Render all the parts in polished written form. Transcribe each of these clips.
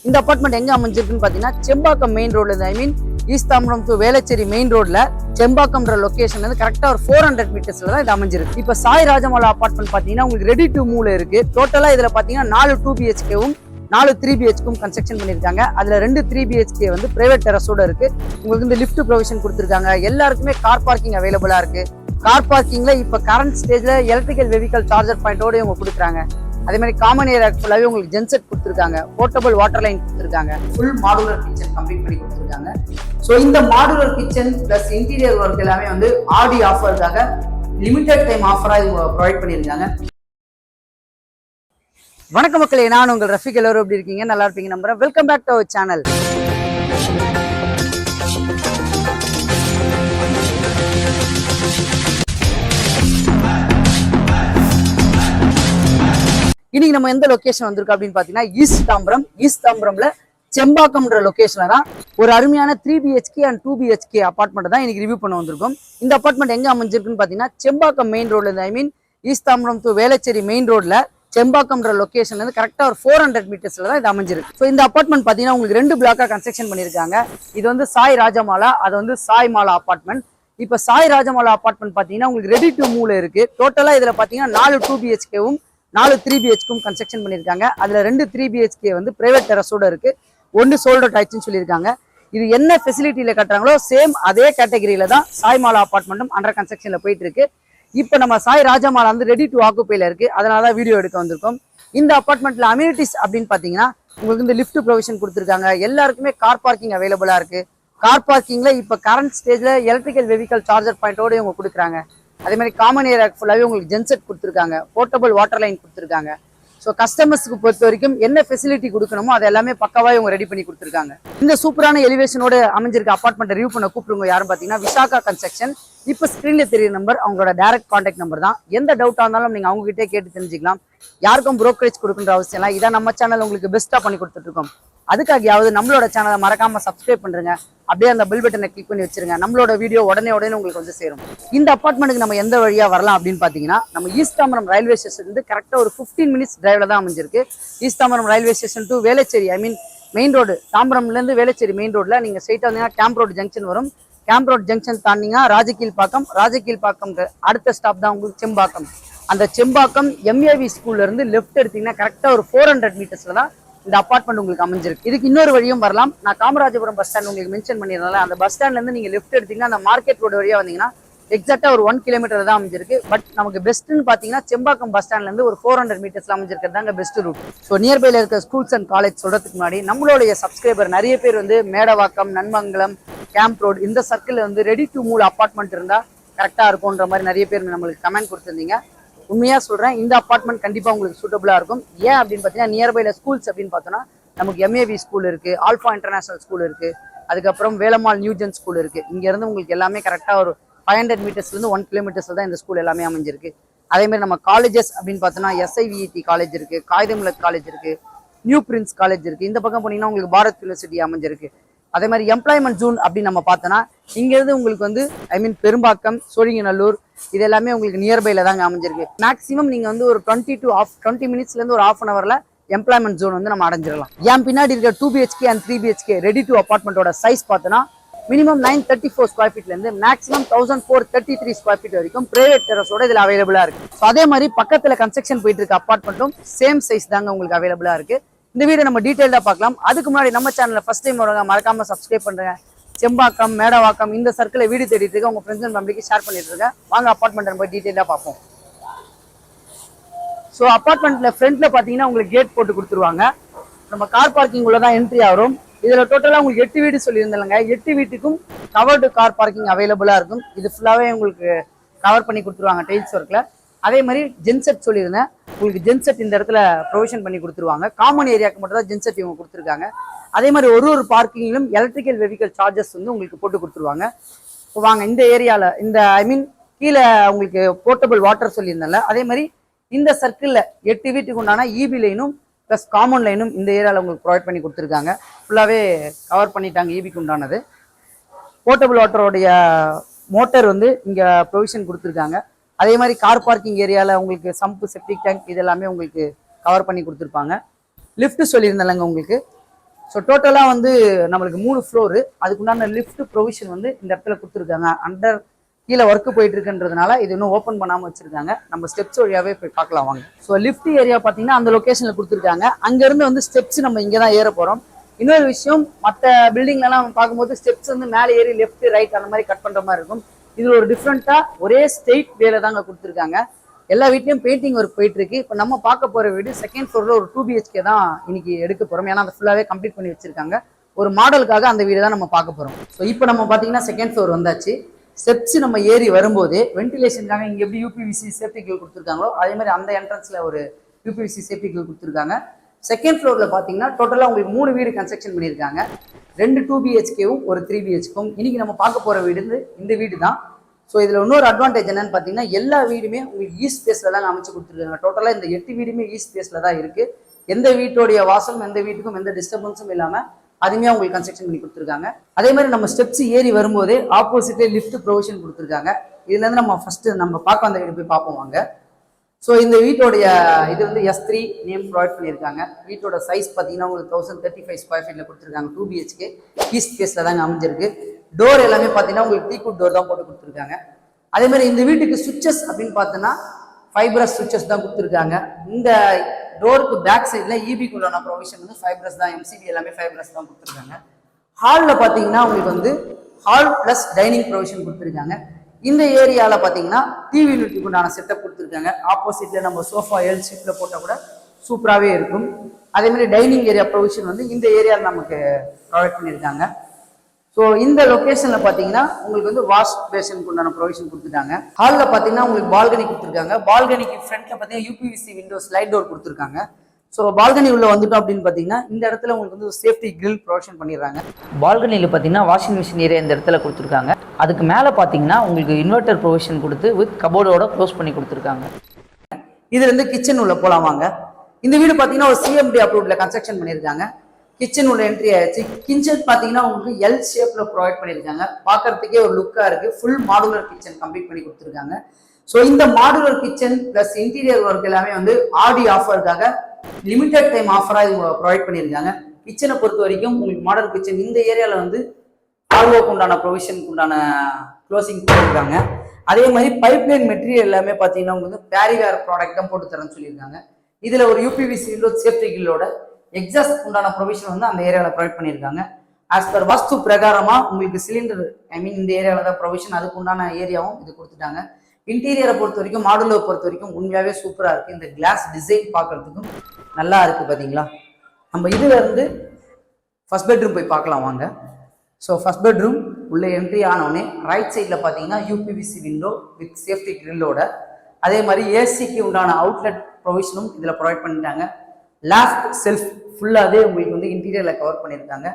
இந்த அபார்ட்மெண்ட் எங்க அமைஞ்சிருக்குன்னு பாத்தீங்கன்னா செம்பாக்கம் மெயின் ரோட்ல, ஐ மீன் ஈஸ்தாம்பரம் டு வேளச்சேரி மெயின் ரோட்ல செம்பாக்கம்ன்ற லொகேஷன் வந்து கரெக்டா ஒரு 400 மீட்டர்ஸ்ல தான் இது அமைஞ்சிருக்கு. இப்ப சாய் ராஜமாலா அபார்ட்மெண்ட் பாத்தீங்கன்னா உங்களுக்கு ரெடி டு மூவ்ல இருக்கு. டோட்டலா இதுல பாத்தீங்கன்னா 4 2 பிஹெச்கேவும் 4 3 பிஹெச்க்கும் கன்ஸ்ட்ரக்ஷன் பண்ணிருக்காங்க. அதுல 2 3 பிஹெச்கே வந்து பிரைவேட் டெரஸோட இருக்கு. உங்களுக்கு இந்த லிஃப்ட் ப்ரொவிஷன் கொடுத்திருக்காங்க. எல்லாருக்குமே கார் பார்க்கிங் அவைலபிளா இருக்கு. கார் பார்க்கிங்ல இப்ப கரண்ட் ஸ்டேஜ்ல எலக்ட்ரிக்கல் வெஹிக்கல் சார்ஜர் பாயிண்டோட இவங்க கொடுக்குறாங்க. அதே மாதிரி காமன் ஏரியா ஃபுல்லாவே உங்களுக்கு ஜென்செட் கொடுத்துருக்காங்க. போர்ட்டபிள் வாட்டர் லைன் கொடுத்துருக்காங்க. ஃபுல் மாடுலர் கிச்சன் கம்ப்ளீட் பண்ணி கொடுத்துருக்காங்க. ஸோ இந்த modular kitchen plus interior work எல்லாமே வந்து ஆடி ஆஃபருக்காக லிமிடெட் டைம் ஆஃபரா இவங்க ப்ரொவைட் பண்ணியிருக்காங்க. வணக்க மக்களே, நான் உங்கள் ரஃபிக். எல்லாரும் எப்படி இருக்கீங்க? நல்லா இருப்பீங்க நம்புறேன். Welcome back to our channel. இன்னைக்கு நம்ம எந்த லொகேஷன் வந்திருக்கோம் அப்படின்னு பாத்தீங்கன்னா ஈஸ்தாம்பரம்ல செம்பாக்கம்ன்ற லொகேஷன்ல தான் ஒரு அருமையான 3 BHK அண்ட் 2 BHK அபார்ட்மெண்ட் தான் இன்னைக்கு ரிவ்யூ பண்ண வந்திருக்கோம். இந்த அபார்ட்மெண்ட் எங்க அமைஞ்சிருக்குன்னு பாத்தீங்கன்னா செம்பாக்கம் மெயின் ரோட்ல, ஐ மீன் ஈஸ்தாம்பரம் டு வேளச்சேரி மெயின் ரோட்ல செம்பாக்கம்ன்ற லொகேஷன்ல இருந்து கரெக்டா ஒரு 400 மீட்டர்ஸ்ல தான் இது அமைஞ்சிருக்கு. ஸோ இந்த அபார்ட்மெண்ட் பாத்தீங்கன்னா உங்களுக்கு 2 பிளாக்கா கன்ஸ்ட்ரக்ஷன் பண்ணிருக்காங்க. இது வந்து சாய் ராஜமாலா, அது வந்து சாய் மாலா அபார்ட்மெண்ட். இப்ப சாய் ராஜமாலா அபார்ட்மெண்ட் பாத்தீங்கன்னா உங்களுக்கு ரெடி டு மூவ்ல இருக்கு. டோட்டலா இதுல பாத்தீங்கன்னா 4 2 பிஹெச்கேவும் 4 3 பிஹெச்க்கும் கன்ஸ்ட்ரக்ஷன் பண்ணியிருக்காங்க. அதுல 2 3 பிஹெச்கே வந்து பிரைவேட் டெரஸோட இருக்கு. 1 சோல்ட் அவுட் ஆயிடுச்சுன்னு சொல்லியிருக்காங்க. இது என்ன ஃபெசிலிட்டியில கட்டுறாங்களோ சேம் அதே கேட்டகரியில தான் சாய் மாலா அபார்ட்மெண்ட்டும் அண்டர் கன்ஸ்ட்ரக்ஷன்ல போயிட்டு இருக்கு. இப்போ நம்ம சாய் ராஜமாலா வந்து ரெடி டு ஆக்குப்பைல இருக்கு. அதனாலதான் வீடியோ எடுக்க வந்திருக்கோம். இந்த அபார்ட்மெண்ட்ல அம்யூனிட்டிஸ் அப்படின்னு பாத்தீங்கன்னா உங்களுக்கு இந்த லிஃப்ட் ப்ரொவிஷன் கொடுத்துருக்காங்க. எல்லாருக்குமே கார் பார்க்கிங் அவைலபிளா இருக்கு. கார் பார்க்கிங்ல இப்ப கரண்ட் ஸ்டேஜ்ல எலக்ட்ரிக்கல் வெஹிக்கல் சார்ஜர் பாயிண்டோட இவங்க கொடுக்குறாங்க. அதே மாதிரி காமன் ஏரியா ஃபுல்லாவே உங்களுக்கு ஜென்செட் கொடுத்துருக்காங்க. போர்ட்டபிள் வாட்டர் லைன் கொடுத்துருக்காங்க. ஸோ கஸ்டமர்ஸ்க்கு பொறுத்த வரைக்கும் என்ன ஃபெசிலிட்டி கொடுக்கணுமோ அதை எல்லாமே பக்கவா இவங்க ரெடி பண்ணி கொடுத்துருக்காங்க. இந்த சூப்பரான எலிவேஷனோட அமைஞ்சிருக்க அபார்ட்மெண்ட் ரிவ்யூ பண்ண கூப்பிடுங்க யாரும் பாத்தீங்கன்னா விஷாகா கன்ஸ்ட்ரக்ஷன். இப்போ ஸ்கிரீன்ல தெரிய நம்பர் அவங்களோட டைரக்ட் கான்டாக்ட் நம்பர் தான். எந்த டவுட்டா இருந்தாலும் நீங்க அவங்க கிட்டே கேட்டு தெரிஞ்சுக்கலாம். யாருக்கும் புரோக்கரேஜ் கொடுக்குற அவசியம் இல்லை. இதான் நம்ம சேனல் உங்களுக்கு பெஸ்டா பண்ணி கொடுத்துட்டு இருக்கோம். அதுக்காகயாவது நம்மளோட சேனலை மறக்காம சப்ஸ்கிரைப் பண்றீங்க. அப்படியே அந்த பெல் பட்டனை கிளிக் பண்ணி வச்சிருங்க. நம்மளோட வீடியோ உடனே உங்களுக்கு வந்து சேரும். இந்த அபார்ட்மெண்ட்டுக்கு நம்ம எந்த வழியா வரலாம் அப்படின்னு பாத்தீங்கன்னா நம்ம ஈஸ்தாம்பரம் ரயில்வே ஸ்டேஷன் இருந்து கரெக்டா ஒரு 15 மினிட்ஸ் டிரைவ்ல தான் அமைஞ்சிருக்கு. East Tambaram railway station to Velachery, I mean main road தாம்பரம்ல இருந்து வேளச்சேரி மெயின் ரோட்ல நீங்க ஸ்ட்ரைட்டா வந்தீங்கன்னா கேம்ப் ரோடு ஜங்ஷன் வரும். கேம்ப் ரோட் ஜங்ஷன் தாண்டிங்கன்னா ராஜகீழ் பாக்கம் அடுத்த ஸ்டாப் தான் உங்களுக்கு செம்பாக்கம். அந்த செம்பாக்கம் MAV ஸ்கூல்ல இருந்து லெஃப்ட் எடுத்தீங்கன்னா கரெக்டா ஒரு 400 மீட்டர்ஸ்ல தான் இந்த அபார்ட்மெண்ட் உங்களுக்கு அமைஞ்சிருக்கு. இதுக்கு இன்னொரு வழியும் வரலாம். நான் காமராஜபுரம் பஸ் ஸ்டாண்ட் உங்களுக்கு மென்ஷன் பண்ணிருந்தால அந்த பஸ் ஸ்டாண்ட்ல இருந்து நீங்க லெஃப்ட் எடுத்தீங்கன்னா அந்த மார்க்கெட் ரோடு வழியா வந்தீங்கன்னா எக்ஸாக்டா ஒரு 1 கிலோமீட்டர் தான் அமைஞ்சிருக்கு. பட் நமக்கு பெஸ்ட்னு பாத்தீங்கன்னா செம்பாக்கம் பஸ் ஸ்டாண்ட்ல இருந்து ஒரு 400 மீட்டர்ஸ்ல அமைஞ்சிருக்கிறது தாங்க பெஸ்ட் ரூட். ஸோ நியர்பைல இருக்க ஸ்கூல்ஸ் அண்ட் காலேஜ் சொல்றதுக்கு முன்னாடி நம்மளுடைய சப்ஸ்கிரைபர் நிறைய பேர் வந்து மேடவாக்கம், நன்மங்கலம், கேம்ப் ரோடு இந்த சர்க்கிள் வந்து ரெடி டு மூவ் அபார்ட்மெண்ட் இருந்தா கரெக்டா இருக்கும்ன்ற மாதிரி நிறைய பேர் நம்மளுக்கு கமெண்ட் கொடுத்துருந்தீங்க. உண்மையா சொல்றேன், இந்த அபார்ட்மெண்ட் கண்டிப்பா உங்களுக்கு சூட்டபிளா இருக்கும். ஏன் அப்படின்னு பாத்தீங்கன்னா நியர்பைல ஸ்கூல்ஸ் அப்படின்னு பார்த்தோம்னா நமக்கு MAV ஸ்கூல் இருக்கு, ஆல்பா இன்டர்நேஷனல் ஸ்கூல் இருக்கு, அதுக்கப்புறம் வேலம்மாள் நியூஜென் ஸ்கூல் இருக்கு. இங்க இருந்து உங்களுக்கு எல்லாமே கரெக்டா ஒரு 500 மீட்டர்ஸ்ல இருந்து 1 கிலோமீட்டர்ஸ்ல தான் இந்த ஸ்கூல் எல்லாமே அமைஞ்சிருக்கு. அதே மாதிரி நம்ம காலேஜஸ் அப்படின்னு பார்த்தோம்னா SIVET காலேஜ் இருக்கு, காகிதமில்லத் காலேஜ் இருக்கு, நியூ பிரின்ஸ் காலேஜ் இருக்கு. இந்த பக்கம் போனீங்கன்னா உங்களுக்கு பாரத் யூனிவர்சிட்டி அமைஞ்சிருக்கு. அதே மாதிரி எம்ப்ளாய்மெண்ட் ஜோன் அப்படின்னு நம்ம பார்த்தோம்னா இங்க இருந்து உங்களுக்கு வந்து ஐ மீன் பெரும்பாக்கம், சோழிங்கநல்லூர் இது எல்லாமே உங்களுக்கு நியர்பைல தாங்க அமைஞ்சிருக்கு. மேக்ஸிமம் நீங்க வந்து ஒரு 20 மினிட்ஸ்ல இருந்து ஒரு 1/2 hourல எம்ப்ளாய்மெண்ட் ஜோன் வந்து நம்ம அடைஞ்சிடலாம். ஏன் பின்னாடி இருக்க 2 BHK and 3 BHK ready to அபார்ட்மெண்டோட சைஸ் பார்த்தோன்னா மினிமம் 934 ஸ்கொயர் ஃபீட்ல இருந்து மேக்ஸிமம் 1433 ஸ்கொயர் ஃபீட் வரைக்கும் பிரைவேட் டெரஸோட இதுல அவைலபிளா இருக்கு. ஸோ அதே மாதிரி பக்கத்துல கன்ஸ்ட்ரக்ஷன் போயிட்டு இருக்க அபார்ட்மெண்ட்டும் சேம் சைஸ் தாங்க உங்களுக்கு அவைலபிளா இருக்கு. இந்த வீடியோ நம்ம டீடைல்டா பார்க்கலாம். அதுக்கு முன்னாடி நம்ம சேனல்ல ஃபர்ஸ்ட் டைம் வரவங்க மறக்காம சப்ஸ்கிரைப் பண்றேங்க. செம்பாக்கம், மேடவாக்கம் இந்த சர்க்கிளை வீடியோ தேடிட்டு இருக்க உங்க ஃப்ரெண்ட்ஸ் அண்ட் ஃபேமிலிக்கு ஷேர் பண்ணிட்டு இருக்கேன். வாங்க அபார்ட்மெண்ட் போய் டீடைலா பார்ப்போம். ஸோ அபார்ட்மெண்ட்ல ஃப்ரண்ட்ல பாத்தீங்கன்னா உங்களுக்கு கேட் போட்டு கொடுத்துருவாங்க. நம்ம கார் பார்க்கிங் உள்ளதான் என்ட்ரி ஆகும். இதுல டோட்டலா உங்களுக்கு 8 வீடு சொல்லியிருந்தாங்க. 8 வீட்டுக்கும் கவர்டு கார் பார்க்கிங் அவைலபிளா இருக்கும். இது ஃபுல்லாவே உங்களுக்கு கவர் பண்ணி கொடுத்துருவாங்க டைல்ஸ் ஒர்க்ல. அதே மாதிரி ஜென்செட் சொல்லியிருந்தேன், உங்களுக்கு ஜென்செட் இந்த இடத்துல ப்ரொவிஷன் பண்ணி கொடுத்துருவாங்க. காமன் ஏரியாவுக்கு மட்டும் தான் ஜென்செட் இவங்க கொடுத்துருக்காங்க. அதே மாதிரி ஒரு பார்க்கிங்லும் எலக்ட்ரிக்கல் வெஹிக்கல் சார்ஜஸ் வந்து உங்களுக்கு போட்டு கொடுத்துருவாங்க. வாங்க இந்த ஏரியால இந்த ஐ மீன் கீழே உங்களுக்கு போர்ட்டபிள் வாட்டர் சொல்லியிருந்தேன்ல, அதே மாதிரி இந்த சர்க்கிள்ல 8 வீட்டுக்கு உண்டான EB லைனும் பிளஸ் காமன் லைனும் இந்த ஏரியாவில் உங்களுக்கு ப்ரொவைட் பண்ணி கொடுத்துருக்காங்க. ஃபுல்லாவே கவர் பண்ணிட்டாங்க EBக்கு உண்டானது. போர்ட்டபிள் வாட்டரோடைய மோட்டர் வந்து இங்க ப்ரொவிஷன் கொடுத்துருக்காங்க. அதே மாதிரி கார் பார்க்கிங் ஏரியாவில் உங்களுக்கு சம்பு, செப்டிக் டேங்க் இது எல்லாமே உங்களுக்கு கவர் பண்ணி கொடுத்துருப்பாங்க. லிஃப்ட் சொல்லியிருந்தாங்க உங்களுக்கு. ஸோ டோட்டலாக வந்து நம்மளுக்கு 3 ஃப்ளோரு, அதுக்குண்டான லிஃப்ட் ப்ரொவிஷன் வந்து இந்த இடத்துல கொடுத்துருக்காங்க. அண்டர் கீழே ஒர்க்கு போயிட்டு இருக்குன்றதுனால இது இன்னும் ஓப்பன் பண்ணாமல் வச்சிருக்காங்க. நம்ம ஸ்டெப்ஸ் வழியாவே போய் பார்க்கலாம் வாங்க. ஸோ லிஃப்ட் ஏரியா பார்த்தீங்கன்னா அந்த லொக்கேஷனில் கொடுத்துருக்காங்க. அங்கேருந்து வந்து ஸ்டெப்ஸ் நம்ம இங்கே தான் ஏற போகிறோம். இன்னொரு விஷயம், மற்ற பில்டிங்லலாம் பார்க்கும்போது ஸ்டெப்ஸ் வந்து மேலே ஏறி லெஃப்ட் ரைட் அந்த மாதிரி கட் பண்ணுற மாதிரி இருக்கும். இது ஒரு டிஃப்ரெண்ட்டாக ஒரே ஸ்ட்ரெயிட் வேல தாங்க கொடுத்துருக்காங்க. எல்லா வீட்லயும் பெயிண்டிங் ஒர்க் போயிட்டு இருக்கு. இப்போ நம்ம பார்க்க போற வீடு செகண்ட் ஃப்ளோர்ல ஒரு 2 BHK தான் இன்னைக்கு எடுக்க போறோம். ஏன்னா அதை ஃபுல்லாவே கம்ப்ளீட் பண்ணி வச்சிருக்காங்க. ஒரு மாடலுக்காக அந்த வீடு தான் நம்ம பார்க்க போறோம். ஸோ இப்போ நம்ம பார்த்தீங்கன்னா செகண்ட் ஃப்ளோர் வந்தாச்சு. ஸ்டெப்ஸ் நம்ம ஏறி வரும்போது வென்டிலேஷனுக்காக இங்க எப்படி யூபிவிசி சேஃப்டி கில் கொடுத்துருக்காங்களோ அதே மாதிரி அந்த என்ட்ரன்ஸ்ல ஒரு யூபிவிசி சேஃப்டி கில் கொடுத்துருக்காங்க. செகண்ட் ஃப்ளோர்ல பார்த்தீங்கன்னா டோட்டலாக உங்களுக்கு 3 வீடு கன்ஸ்ட்ரக்ஷன் பண்ணியிருக்காங்க. 2 2 BHKவும் ஒரு 3 BHKவும். இன்னைக்கு நம்ம பார்க்க போற வீடு இந்த வீடு தான். ஸோ இதில் இன்னொரு அட்வான்டேஜ் என்னன்னு பார்த்தீங்கன்னா எல்லா வீடுமே உங்களுக்கு ஈஸ்ட் ஃபேஸில் தான் அமைச்சு கொடுத்துருக்காங்க. டோட்டலாக இந்த 8 வீடுமே ஈஸ்ட் ஃபேஸில் தான் இருக்குது. எந்த வீட்டோடைய வாசலும் எந்த வீட்டுக்கும் எந்த டிஸ்டர்பன்ஸும் இல்லாமல் அதுவுமே அவங்களுக்கு கன்ஸ்ட்ரக்ஷன் பண்ணி கொடுத்துருக்காங்க. அதே மாதிரி நம்ம ஸ்டெப்ஸ் ஏறி வரும்போதே ஆப்போசிட்லேயே லிஃப்ட் ப்ரொவிஷன் கொடுத்துருக்காங்க. இதுலேருந்து நம்ம ஃபஸ்ட்டு நம்ம பார்க்க வந்த வீடு போய் பார்ப்போம் வாங்க. ஸோ இந்த வீட்டோடைய இது வந்து S3 நேம் ப்ரொவைட் பண்ணியிருக்காங்க. வீட்டோட சைஸ் பார்த்தீங்கன்னா உங்களுக்கு 1035 ஸ்கொயர் ஃபீட்டில் கொடுத்துருக்காங்க. 2 BHK ஈஸ்ட் ஃபேஸில் தாங்க அமைஞ்சிருக்கு. டோர் எல்லாமே பார்த்தீங்கன்னா உங்களுக்கு டீக்குட் டோர் தான் போட்டு கொடுத்துருக்காங்க. அதே மாதிரி இந்த வீட்டுக்கு சுவிச்சஸ் அப்படின்னு பார்த்தோன்னா ஃபைப்ரஸ் சுவிச்சஸ் தான் கொடுத்துருக்காங்க. இந்த டோருக்கு பேக் சைடில் EBக்கு உள்ளான ப்ரொவிஷன் வந்து ஃபைப்ரஸ் தான், MCB எல்லாமே ஃபைப்ரஸ் தான் கொடுத்துருக்காங்க. ஹாலில் பார்த்தீங்கன்னா உங்களுக்கு வந்து ஹால் ப்ளஸ் டைனிங் ப்ரொவிஷன் கொடுத்துருக்காங்க. இந்த ஏரியாவில் பார்த்தீங்கன்னா டிவி யூனிட்டுக்கு உண்டான செட்டப் கொடுத்துருக்காங்க. ஆப்போசிட்டில் நம்ம சோஃபா எல் ஷீட்டில் போட்டால் கூட சூப்பராகவே இருக்கும். அதே மாதிரி டைனிங் ஏரியா ப்ரொவிஷன் வந்து இந்த ஏரியாவில் நமக்கு ப்ரொவைட் பண்ணியிருக்காங்க. ஸோ இந்த லொக்கேஷனில் பார்த்தீங்கன்னா உங்களுக்கு வந்து வாஷ் பேஷனுக்கு உண்டான ப்ரொவிஷன் கொடுத்துட்டாங்க. ஹாலில் பார்த்தீங்கன்னா உங்களுக்கு பால்கனி கொடுத்துருக்காங்க. பால்கனிக்கு ஃப்ரண்ட்டில் பார்த்தீங்கன்னா UPVC விண்டோ ஸ்லைட் டோர் கொடுத்துருக்காங்க. ஸோ பால்கனி உள்ள வந்துட்டோம் அப்படின்னு பார்த்தீங்கன்னா இந்த இடத்துல உங்களுக்கு வந்து சேஃப்டி கிரில் ப்ரொவிஷன் பண்ணிடுறாங்க. பால்கனியில் பார்த்தீங்கன்னா வாஷிங் மிஷின் ஏரியா இந்த இடத்துல கொடுத்துருக்காங்க. அதுக்கு மேலே பார்த்தீங்கன்னா உங்களுக்கு இன்வெர்டர் ப்ரொவிஷன் கொடுத்து வித் கபோர்டோட க்ளோஸ் பண்ணி கொடுத்துருக்காங்க. இதுலேருந்து கிச்சன் உள்ள போகலாமாங்க. இந்த வீடு பார்த்தீங்கன்னா ஒரு CMD அப்ரூவ்ல கன்ஸ்ட்ரக்ஷன் பண்ணியிருக்காங்க. கிச்சன் உள்ள என்ட்ரி ஆயிடுச்சு. கிச்சன் பார்த்தீங்கன்னா உங்களுக்கு L ஷேப்ல ப்ரொவைட் பண்ணியிருக்காங்க. பார்க்கறதுக்கே ஒரு லுக்காக இருக்கு. ஃபுல் மாடுலர் கிச்சன் கம்ப்ளீட் பண்ணி கொடுத்துருக்காங்க. ஸோ இந்த modular kitchen plus interior work எல்லாமே வந்து ஆடி ஆஃபருக்காக லிமிடெட் டைம் ஆஃபராக இவங்க ப்ரொவைட் பண்ணியிருக்காங்க. கிச்சனை பொறுத்த வரைக்கும் உங்களுக்கு மாடல் கிச்சன் இந்த ஏரியாவில் வந்து ஆல்வோக்கு உண்டான ப்ரொவிஷனுக்கு உண்டான க்ளோசிங் பண்ணியிருக்காங்க. அதே மாதிரி பைப்லைன் மெட்டீரியல் எல்லாமே பார்த்தீங்கன்னா உங்களுக்கு வந்து பேரிவேர் ப்ராடக்ட் தான் போட்டு தரேன்னு சொல்லியிருக்காங்க. இதில் ஒரு UPVC விண்டோ சேஃப்டி கில்லோட எக்ஸாஸ்ட் உண்டான ப்ரொவிஷன் வந்து அந்த ஏரியாவில் ப்ரொவைட் பண்ணியிருக்காங்க. ஆஸ் பர் வாஸ்து பிரகாரமாக உங்களுக்கு சிலிண்டர் இந்த ஏரியாவில் தான் ப்ரொவிஷன், அதுக்கு உண்டான ஏரியாவும் இது கொடுத்துட்டாங்க. இன்டீரியரை பொறுத்த வரைக்கும் மாடுலர் பொறுத்த வரைக்கும் உண்மையாகவே சூப்பராக இருக்குது. இந்த கிளாஸ் டிசைன் பார்க்கறதுக்கும் நல்லா இருக்குது பார்த்தீங்களா. நம்ம இதில் இருந்து ஃபர்ஸ்ட் பெட்ரூம் போய் பார்க்கலாம் வாங்க. ஸோ ஃபர்ஸ்ட் பெட்ரூம் உள்ள என்ட்ரி ஆனோடனே ரைட் சைடில் பார்த்தீங்கன்னா UPVC விண்டோ வித் சேஃப்டி கிரில்லோட அதே மாதிரி ஏசிக்கு உண்டான அவுட்லெட் ப்ரொவிஷனும் இதில் ப்ரொவைட் பண்ணிட்டாங்க. லேஃப்ட் செல்ஃப் ஃபுல்லாகவே உங்களுக்கு வந்து இன்டீரியரில் கவர் பண்ணியிருக்காங்க.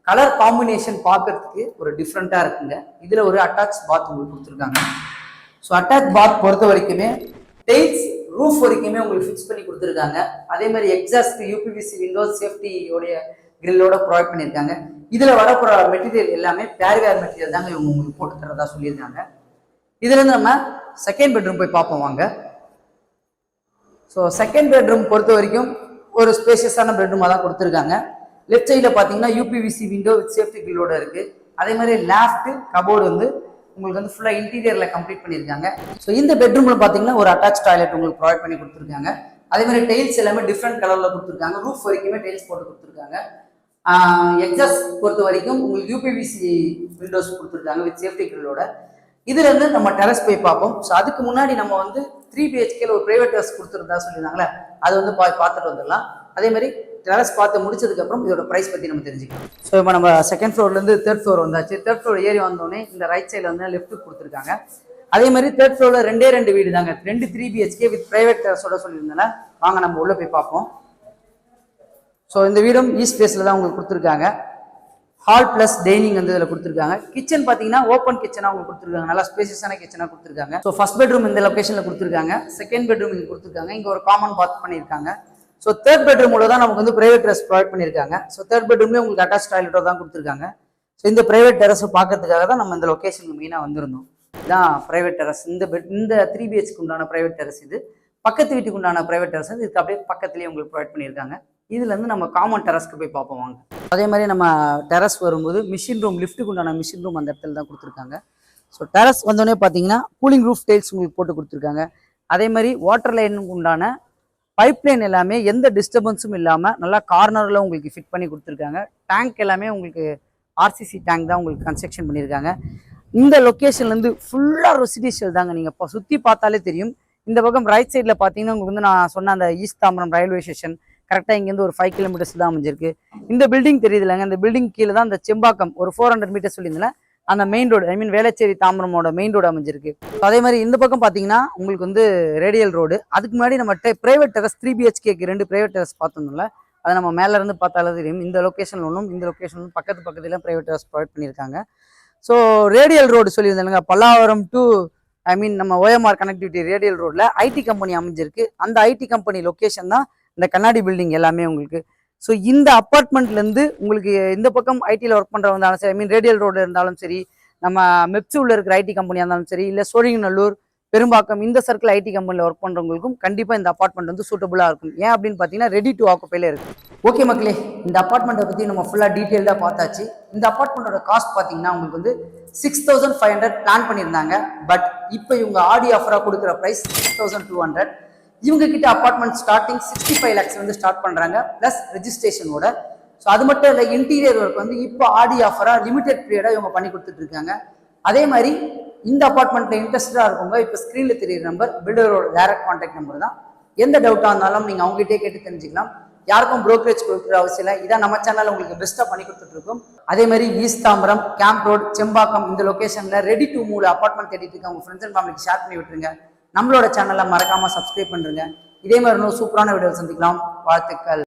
கலர் காம்பினேஷன் பார்க்கறதுக்கு ஒரு டிஃப்ரெண்ட்டாக இருக்குங்க. இதில் ஒரு அட்டாச் பாத் உங்களுக்கு கொடுத்துருக்காங்க. ஸோ அட்டாச் பாத் பொறுத்த வரைக்குமே டெய்ல்ஸ் ரூஃப் வரைக்குமே உங்களுக்கு ஃபிக்ஸ் பண்ணி கொடுத்துருக்காங்க. அதே மாதிரி எக்ஸாஸ்ட் UPVC விண்டோ சேஃப்டியோடைய கிரில்லோட ப்ரொவைட் பண்ணியிருக்காங்க. இதில் வரப்போகிற மெட்டீரியல் எல்லாமே பேரிவேர் மெட்டீரியல் தாங்க இவங்க உங்களுக்கு போட்டு தரதா சொல்லியிருக்காங்க. இதுலேருந்து நம்ம செகண்ட் பெட்ரூம் போய் பார்ப்போம் வாங்க. ஸோ செகண்ட் பெட்ரூம் பொறுத்த வரைக்கும் ஒரு ஸ்பேஷியஸான பெட்ரூமாக தான் கொடுத்துருக்காங்க. லெஃப்ட் சைடில் பார்த்தீங்கன்னா UPVC விண்டோ வித் சேஃப்டி கில்லோட இருக்குது. அதே மாதிரி லேஃப்ட் கபோர்டு வந்து உங்களுக்கு வந்து ஃபுல்லாக இன்டீரியரில் கம்ப்ளீட் பண்ணியிருக்காங்க. ஸோ இந்த பெட்ரூமில் பார்த்தீங்கன்னா ஒரு அட்டாச் டாய்லெட் உங்களுக்கு ப்ரொவைட் பண்ணி கொடுத்துருக்காங்க. அதே மாதிரி டைல்ஸ் எல்லாமே டிஃப்ரெண்ட் கலரில் கொடுத்துருக்காங்க. ரூஃப் வரைக்குமே டைல்ஸ் போட்டு கொடுத்துருக்காங்க. எக்ஸாஸ்ட் பொறுத்த வரைக்கும் உங்களுக்கு UPVC விண்டோஸ் கொடுத்துருக்காங்க வித் சேஃப்டி கிரில்லோட. இதுல இருந்து நம்ம டெரஸ் போய் பார்ப்போம். ஸோ அதுக்கு முன்னாடி நம்ம வந்து 3 BHKல ஒரு பிரைவேட் டெரஸ் கொடுத்துருந்தா சொல்லியிருந்தாங்களே, அது வந்து பார்த்துட்டு வந்துடலாம். அதே மாதிரி டெரஸ் பார்த்து முடிச்சதுக்கப்புறம் இதோட ப்ரைஸ் பற்றி நம்ம தெரிஞ்சுக்கலாம். ஸோ இப்போ நம்ம செகண்ட் ஃப்ளோர்லேருந்து தேர்ட் ஃப்ளோர் வந்தாச்சு. தேர்ட் ஃப்ளோர் ஏறி வந்தோடனே இந்த ரைட் சைடில் வந்து லெஃப்ட் கொடுத்துருக்காங்க. அதே மாதிரி தேர்ட் ஃப்ளோரில் 2 வீடு தாங்க. 2 3 BHK வித் பிரைவேட் டெரஸோட சொல்லியிருந்தால வாங்க நம்ம உள்ளே போய் பார்ப்போம். ஸோ இந்த வீடும் ஈஸ்ட் ஃபேஸில் தான் உங்களுக்கு கொடுத்துருக்காங்க. ஹால் ப்ளஸ் டைனிங் வந்து இதில் கொடுத்துருக்காங்க. கிச்சன் பார்த்தீங்கன்னா ஓப்பன் கிச்சனாக உங்களுக்கு கொடுத்துருக்காங்க. நல்லா ஸ்பேசியஸான கிச்சனாக கொடுத்துருக்காங்க. ஸோ ஃபர்ஸ்ட் பெட்ரூம் இந்த லொக்கேஷனில் கொடுத்துருக்காங்க. செகண்ட் பெட்ரூம் இங்கே கொடுத்துருக்காங்க. இங்கே ஒரு காமன் பாத் பண்ணியிருக்காங்க. ஸோ தேர்ட் பெட்ரூமில் தான் நமக்கு வந்து பிரைவேட் டெரஸ் ப்ரொவைட் பண்ணியிருக்காங்க. ஸோ தேர்ட் பெட்ரூம்லேயே உங்களுக்கு அட்டாச் டாய்லெட்டோ தான் கொடுத்துருக்காங்க. ஸோ இந்த பிரைவேட் டெரஸை பார்க்கறதுக்காக தான் நம்ம இந்த லொக்கேஷனுக்கு மெயினாக வந்திருந்தோம். இதுதான் பிரைவேட் டெரஸ். இந்த 3 BHK உண்டான பிரைவேட் டெரஸ் இது. பக்கத்து வீட்டுக்கு உண்டான பிரைவேட் டெரஸ் இதுக்கு அப்படியே பக்கத்துலேயே உங்களுக்கு ப்ரொவைட் பண்ணியிருக்காங்க. இதுலேருந்து நம்ம காமன் டெரஸ்க்கு போய் பார்ப்போம் வாங்க. அதே மாதிரி நம்ம டெரஸ் வரும்போது மிஷின் ரூம், லிஃப்ட்டுக்கு உண்டான மிஷின் ரூம் அந்த இடத்துல தான் கொடுத்துருக்காங்க. ஸோ டெரஸ் வந்தோடனே பார்த்தீங்கன்னா கூலிங் ரூஃப் டைல்ஸ் உங்களுக்கு போட்டு கொடுத்துருக்காங்க. அதே மாதிரி வாட்டர் லைனுக்கு உண்டான பைப் லைன் எல்லாமே எந்த டிஸ்டர்பன்ஸும் இல்லாமல் நல்லா கார்னரில் உங்களுக்கு ஃபிட் பண்ணி கொடுத்துருக்காங்க. டேங்க் எல்லாமே உங்களுக்கு ஆர்சிசி டேங்க் தான் உங்களுக்கு கன்ஸ்ட்ரக்ஷன் பண்ணியிருக்காங்க. இந்த லொக்கேஷன்லேருந்து ஃபுல்லாக ரெசிடென்ஷியல் தாங்க. நீங்கள் இப்போ சுற்றி பார்த்தாலே தெரியும். இந்த பக்கம் ரைட் சைடில் பார்த்தீங்கன்னா உங்களுக்கு வந்து நான் சொன்ன அந்த ஈஸ்ட் தாம்பரம் ரயில்வே ஸ்டேஷன் கரெக்டாக இங்கேருந்து ஒரு 5 கிலோமீட்டர்ஸ் தான் அமைஞ்சிருக்கு. இந்த பில்டிங் தெரியுது இல்லைங்க, இந்த பில்டிங் கீழே தான் இந்த செம்பாக்கம் ஒரு 400 மீட்டர்ஸ் சொல்லியிருந்தேன் அந்த மெயின் ரோடு, ஐ மீன் வேளச்சேரி தாம்பரமோட மெயின் ரோடு அமைஞ்சிருக்கு. அதே மாதிரி இந்த பக்கம் பார்த்தீங்கன்னா உங்களுக்கு வந்து ரேடியல் ரோடு. அதுக்கு முன்னாடி நம்ம பிரைவேட் டெரஸ் 3 BHKக்கு 2 பிரைவேட் டெரஸ் பார்த்தோம்ல, அதை நம்ம மேலே இருந்து பார்த்தாலும் தெரியும். இந்த லொக்கேஷன் ஒன்றும் இந்த லொக்கேஷன் பக்கத்துல பிரைவேட் டெரஸ் ப்ரொவைட் பண்ணியிருக்காங்க. ஸோ ரேடியல் ரோடு சொல்லியிருந்தாங்க பல்லாவரம் டு ஐ மீன் நம்ம OMR கனெக்டிவிட்டி ரேடியல் ரோடில் ஐடி கம்பெனி அமைஞ்சிருக்கு. அந்த ஐடி கம்பெனி லொக்கேஷன் தான் இந்த கண்ணாடி பில்டிங் எல்லாமே உங்களுக்கு. ஸோ இந்த அப்பார்ட்மெண்ட்லேருந்து உங்களுக்கு இந்த பக்கம் ஐடியில் ஒர்க் பண்ணுறவங்க இருந்தாலும் சரி, ஐ மீன் ரேடியல் ரோடு இருந்தாலும் சரி, நம்ம மெப்சூவில் இருக்கிற ஐடி கம்பெனியாக இருந்தாலும் சரி, இல்லை சோழிங்கநல்லூர், பெரும்பாக்கம் இந்த சர்க்கிள் ஐடி கம்பெனியில் ஒர்க் பண்ணுறவங்களுக்கும் கண்டிப்பாக இந்த அப்பார்ட்மெண்ட் வந்து சூட்டபுளாக இருக்கும். ஏன் அப்படின்னு பார்த்தீங்கன்னா ரெடி டு ஆக்குப்பையில் இருக்குது. ஓகே மக்களே, இந்த அப்பார்ட்மெண்ட்டை பற்றி நம்ம ஃபுல்லாக டீட்டெயில்டாக பார்த்தாச்சு. இந்த அப்பார்ட்மெண்ட்டோட காஸ்ட் பார்த்தீங்கன்னா உங்களுக்கு வந்து 6500 பிளான் பண்ணியிருந்தாங்க. பட் இப்போ இவங்க ஆடி ஆஃபராக கொடுக்குற ப்ரைஸ் 6200. இவங்க கிட்ட அப்பார்ட்மெண்ட் ஸ்டார்டிங் 65 lakhs வந்து ஸ்டார்ட் பண்ணுறாங்க ப்ளஸ் ரெஜிஸ்ட்ரேஷனோட. ஸோ அது மட்டும் இல்லை, இன்டீரியர் ஒர்க் வந்து இப்போ ஆடி ஆஃபராக லிமிடெட் பீரியடாக இவங்க பண்ணி கொடுத்துட்டு இருக்காங்க. அதே மாதிரி இந்த அப்பார்ட்மெண்ட்டில் இன்ட்ரெஸ்டாக இருக்கவங்க இப்போ ஸ்க்ரீனில் தெரியுற நம்பர் பில்டரோட டைரக்ட் கான்டாக்ட் நம்பர் தான். எந்த டவுட்டாக இருந்தாலும் நீங்கள் அவங்ககிட்டே கேட்டு தெரிஞ்சுக்கலாம். யாருக்கும் ப்ரோக்கரேஜ் கொடுக்குற அவசியம் இல்லை. இதான் நம்ம சேனலில் உங்களுக்கு பெஸ்ட்டாக பண்ணி கொடுத்துட்ருக்கோம். அதே மாதிரி east Tambaram, camp road, Sembakkam இந்த லொக்கேஷனில் ரெடி டு மூவ் அப்பார்ட்மெண்ட் தேடிட்டு இருக்க உங்கள் ஃப்ரெண்ட்ஸ் அண்ட் ஃபேமிலிக்கு ஷேர் பண்ணி விட்டுருங்க. நம்மளோட சேனலை மறக்காமல் சப்ஸ்கிரைப் பண்ணுறேங்க. இதே மாதிரி இன்னும் சூப்பரான வீடியோ சந்திக்கலாம். வாழ்த்துக்கள்.